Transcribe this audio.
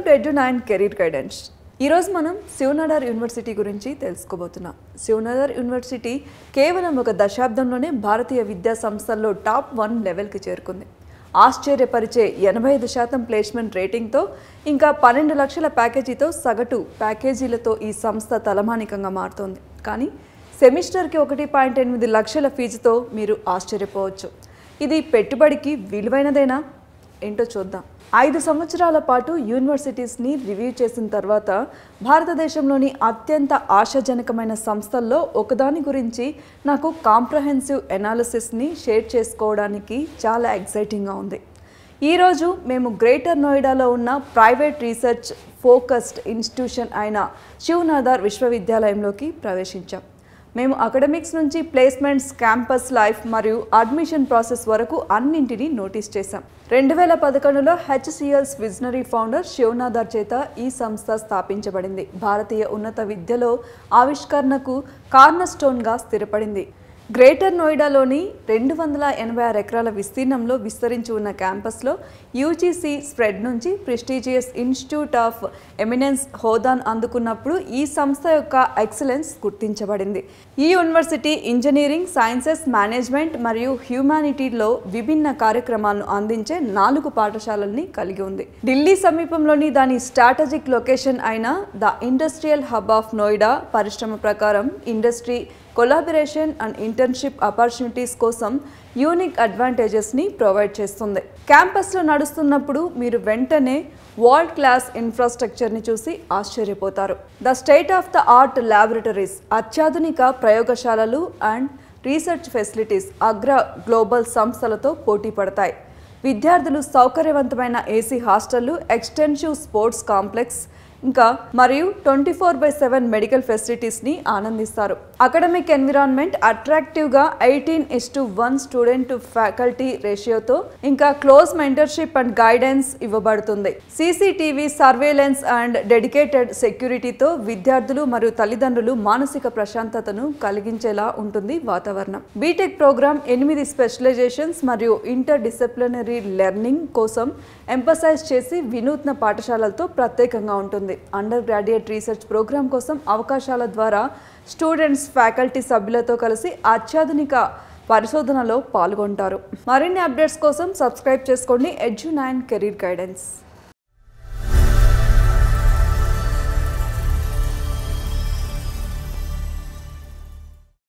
To ఎడ్యు9 career guidance. ఈరోజు మనం Shiv Nadar university గురించి తెలుసుకోబోతున్నాం. శివనాడార్ యూనివర్సిటీ కేవలం ఒక దశాబ్దంలోనే భారతీయ విద్యా సంస్థల్లో టాప్ 1 లెవెల్కి చేరుకుంది. ఆశ్చర్యపరిచే 85% ప్లేస్మెంట్ రేటింగ్తో ఇంకా 12 లక్షల ప్యాకేజీతో సగటు ప్యాకేజీలతో ఈ సంస్థ తలమానికంగా మారుతోంది. కానీ సెమిస్టర్కి 1.8 లక్షల ఫీజుతో మీరు ఆశ్చర్యపోవచ్చు. ఇది పెట్టుబడికి విలువైనదేనా ఏంటో చూద్దాం. 5 సంవత్సరాల పాటు యూనివర్సిటీస్ని రివ్యూ చేసిన తర్వాత భారతదేశంలోని అత్యంత ఆశాజనకమైన సంస్థల్లో ఒకదాని గురించి నాకు కాంప్రహెన్సివ్ ఎనాలిసిస్ని షేర్ చేసుకోవడానికి చాలా ఎక్సైటింగ్గా ఉంది. ఈరోజు మేము గ్రేటర్ నోయిడాలో ఉన్న ప్రైవేట్ రీసెర్చ్ ఫోకస్డ్ ఇన్స్టిట్యూషన్ అయిన శివనాడార్ విశ్వవిద్యాలయంలోకి ప్రవేశించాం. మేము అకాడమిక్స్ నుంచి ప్లేస్మెంట్స్, క్యాంపస్ లైఫ్ మరియు అడ్మిషన్ ప్రాసెస్ వరకు అన్నింటినీ నోటీస్ చేశాం. 2011లో HCL's విజనరీ ఫౌండర్ శివనాడార్ చేత ఈ సంస్థ స్థాపించబడింది. భారతీయ ఉన్నత విద్యలో ఆవిష్కరణకు కార్నర్ స్టోన్గా స్థిరపడింది. గ్రేటర్ నోయిడాలోని 286 ఎకరాల విస్తీర్ణంలో విస్తరించి ఉన్న క్యాంపస్లో UGC స్ప్రెడ్ నుంచి ప్రెస్టీజియస్ ఇన్స్టిట్యూట్ ఆఫ్ ఎమినెన్స్ హోదాను అందుకున్నప్పుడు ఈ సంస్థ యొక్క ఎక్సలెన్స్ గుర్తించబడింది. ఈ యూనివర్సిటీ ఇంజనీరింగ్, సైన్సెస్, మేనేజ్మెంట్ మరియు హ్యూమానిటీలో విభిన్న కార్యక్రమాలను అందించే 4 పాఠశాలల్ని కలిగి ఉంది. ఢిల్లీ సమీపంలోని దాని స్ట్రాటజిక్ లొకేషన్ అయిన the industrial hub of Noida పరిశ్రమ ప్రకారం industry collaboration and internship opportunities కోసం యూనిక్ అడ్వాంటేజెస్ని ప్రొవైడ్ చేస్తుంది. క్యాంపస్లో నడుస్తున్నప్పుడు మీరు వెంటనే వరల్డ్ క్లాస్ ఇన్ఫ్రాస్ట్రక్చర్ని చూసి ఆశ్చర్యపోతారు. The state of the art laboratories, అత్యాధునిక ప్రయోగశాలలు అండ్ రీసెర్చ్ ఫెసిలిటీస్ అగ్ర గ్లోబల్ సంస్థలతో పోటీ పడతాయి. విద్యార్థులు సౌకర్యవంతమైన AC హాస్టళ్లు, ఎక్స్టెన్సివ్ స్పోర్ట్స్ కాంప్లెక్స్ ఇంకా మరియు 24/7 మెడికల్ ఫెసిలిటీస్ని ఆనందిస్తారు. అకాడమిక్ ఎన్విరాన్మెంట్ అట్రాక్టివ్గా 18:1 స్టూడెంట్ టు ఫ్యాకల్టీ రేషియోతో ఇంకా క్లోజ్ మెంటర్షిప్ అండ్ గైడెన్స్ ఇవ్వబడుతుంది. CCTV సర్వేలెన్స్ అండ్ డెడికేటెడ్ సెక్యూరిటీతో విద్యార్థులు మరియు తల్లిదండ్రులు మానసిక ప్రశాంతతను కలిగించేలా ఉంటుంది వాతావరణం. బీటెక్ ప్రోగ్రామ్ 8 స్పెషలైజేషన్స్ మరియు ఇంటర్ డిసిప్లినరీ లెర్నింగ్ కోసం ఎంపసైజ్ చేసి వినూత్న పాఠశాలలతో ప్రత్యేకంగా ఉంటుంది. అండర్ గ్రాడ్యుయేట్ రీసెర్చ్ ప్రోగ్రామ్ కోసం అవకాశాల ద్వారా స్టూడెంట్స్ ఫ్యాకల్టీ సభ్యులతో కలిసి అత్యాధునిక పరిశోధనలో పాల్గొంటారు. మరిన్ని అప్డేట్స్ కోసం సబ్స్క్రైబ్ చేసుకోండి ఎడ్యు9 కెరీర్ గైడెన్స్.